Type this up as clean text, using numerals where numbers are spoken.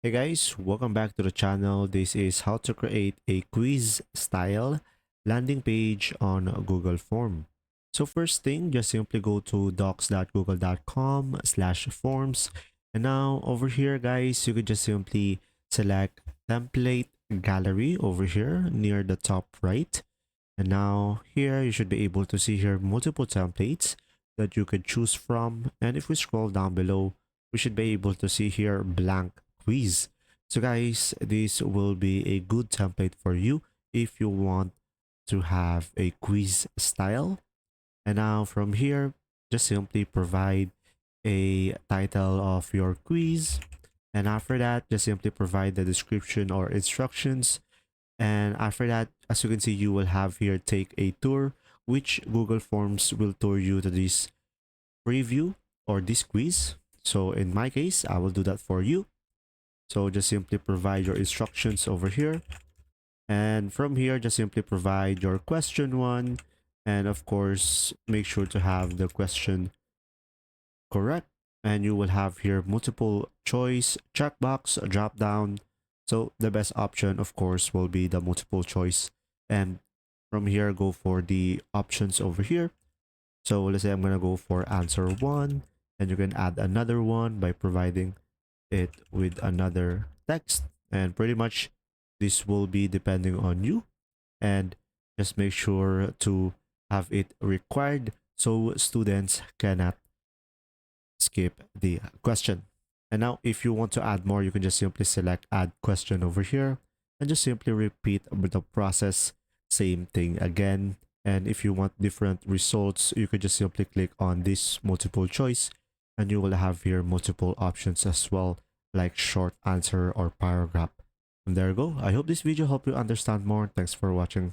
Hey guys, welcome back to the channel. This is how to create a quiz style landing page on Google Form. So first thing, just simply go to docs.google.com/forms. And now over here guys, you could just simply select template gallery over here near the top right. And now here you should be able to see here multiple templates that you could choose from. And if we scroll down below, we should be able to see here blank quiz. So guys, this will be a good template for you if you want to have a quiz style. And now from here, just simply provide a title of your quiz. And after that, just simply provide the description or instructions. And after that, as you can see, you will have here take a tour, which Google Forms will tour you to this preview or this quiz. So in my case, I will do that for you. So just simply provide your instructions over here. And from here, just simply provide your question one. And of course, make sure to have the question correct. And you will have here multiple choice, checkbox, drop down. So the best option, of course, will be the multiple choice. And from here, go for the options over here. So let's say I'm going to go for answer one. And you can add another one by providing it with another text, and pretty much this will be depending on you. And just make sure to have it required so students cannot skip the question. And now if you want to add more, you can just simply select add question over here and just simply repeat the process, same thing again. And if you want different results, you could just simply click on this multiple choice and you will have here multiple options as well, like short answer or paragraph. And there you go. I hope this video helped you understand more. Thanks for watching.